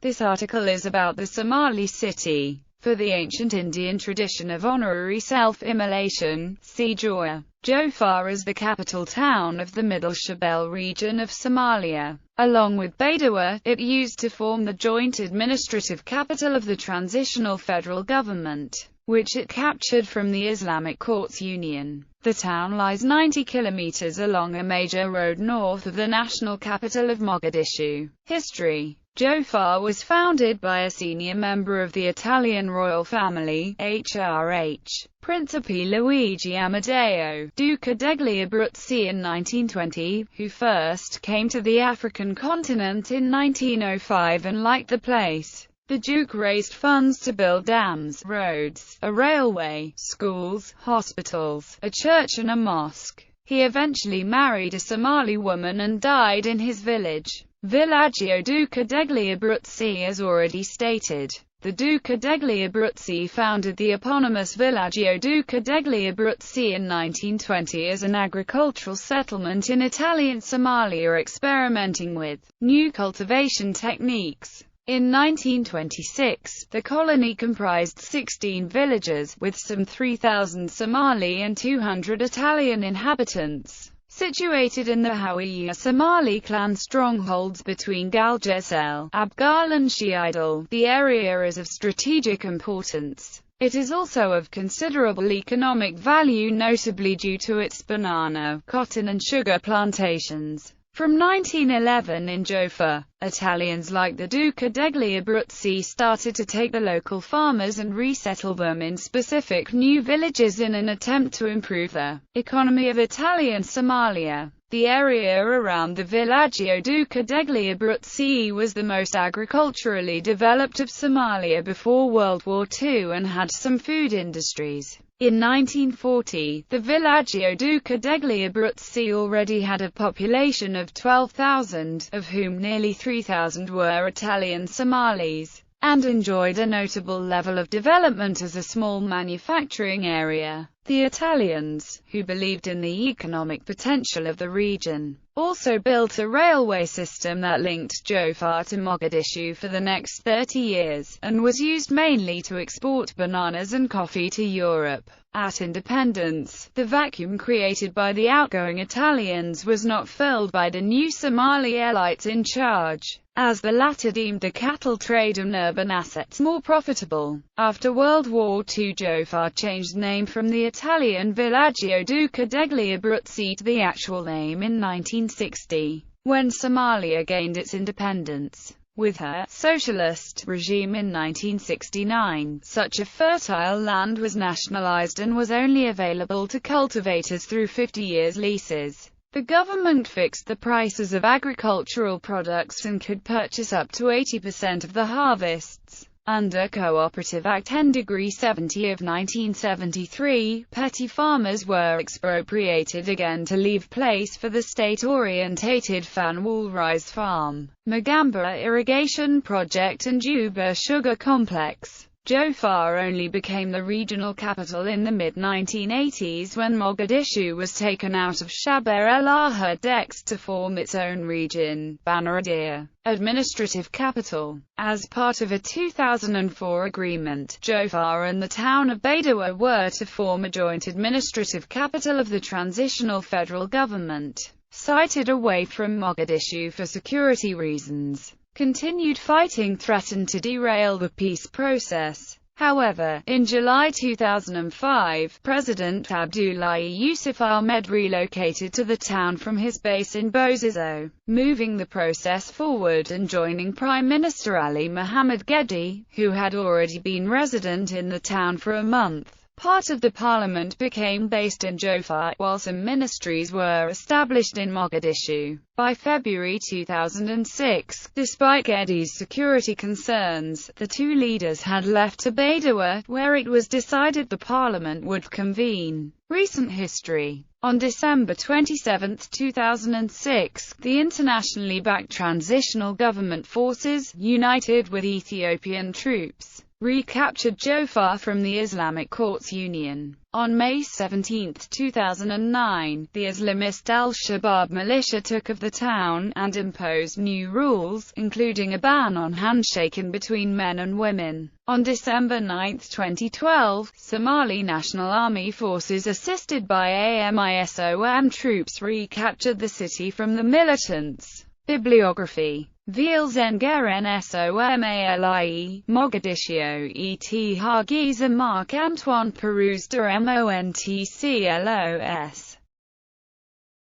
This article is about the Somali city. For the ancient Indian tradition of honorary self-immolation, see Jowhar. Jowhar is the capital town of the Middle Shabelle region of Somalia. Along with Baidoa, it used to form the joint administrative capital of the transitional federal government, which it captured from the Islamic Courts Union. The town lies 90 kilometers along a major road north of the national capital of Mogadishu. History. Jowhar was founded by a senior member of the Italian royal family, HRH, Principe Luigi Amadeo, Duca degli Abruzzi in 1920, who first came to the African continent in 1905 and liked the place. The Duke raised funds to build dams, roads, a railway, schools, hospitals, a church and a mosque. He eventually married a Somali woman and died in his village, Villaggio Duca degli Abruzzi. As already stated, the Duca degli Abruzzi founded the eponymous Villaggio Duca degli Abruzzi in 1920 as an agricultural settlement in Italian Somalia, experimenting with new cultivation techniques. In 1926, the colony comprised 16 villages, with some 3,000 Somali and 200 Italian inhabitants, situated in the Hawiya Somali clan strongholds between Galgesel, Abgal and Shiidal. The area is of strategic importance. It is also of considerable economic value, notably due to its banana, cotton and sugar plantations. From 1911 in Jowhar, Italians like the Duca degli Abruzzi started to take the local farmers and resettle them in specific new villages in an attempt to improve the economy of Italian Somalia. The area around the Villaggio Duca degli Abruzzi was the most agriculturally developed of Somalia before World War II and had some food industries. In 1940, the Villaggio Duca degli Abruzzi already had a population of 12,000, of whom nearly 3,000 were Italian Somalis, and enjoyed a notable level of development as a small manufacturing area. The Italians, who believed in the economic potential of the region, also built a railway system that linked Jowhar to Mogadishu for the next 30 years, and was used mainly to export bananas and coffee to Europe. At independence, the vacuum created by the outgoing Italians was not filled by the new Somali elites in charge, as the latter deemed the cattle trade and urban assets more profitable. After World War II, Jowhar changed name from the Italian Villaggio Duca degli Abruzzi to the actual name in 1960, when Somalia gained its independence. With her socialist regime in 1969, such a fertile land was nationalized and was only available to cultivators through 50 years leases. The government fixed the prices of agricultural products and could purchase up to 80% of the harvests. Under Cooperative Act 10-70 of 1973, petty farmers were expropriated again to leave place for the state-orientated Fanwool Rice Farm, Magamba Irrigation Project and Juba Sugar Complex. Jowhar only became the regional capital in the mid-1980s when Mogadishu was taken out of Shabelle El Ahad to form its own region, Banaradir, administrative capital. As part of a 2004 agreement, Jowhar and the town of Baidoa were to form a joint administrative capital of the transitional federal government, sited away from Mogadishu for security reasons. Continued fighting threatened to derail the peace process. However, in July 2005, President Abdullahi Yusuf Ahmed relocated to the town from his base in Bozizo, moving the process forward and joining Prime Minister Ali Mohammed Ghedi, who had already been resident in the town for a month. Part of the parliament became based in Jowhar, while some ministries were established in Mogadishu. By February 2006, despite Ghedi's security concerns, the two leaders had left to Baidoa, where it was decided the parliament would convene. Recent history. On December 27, 2006, the internationally backed transitional government forces, united with Ethiopian troops, recaptured Jowhar from the Islamic Courts Union. On May 17, 2009, the Islamist al-Shabaab militia took of the town, and imposed new rules, including a ban on handshaking between men and women. On December 9, 2012, Somali National Army forces assisted by AMISOM troops recaptured the city from the militants. Bibliography. Vielzengeren Somali, Mogadiscio et Hargeisa Marc Antoine Perouse de Montclos.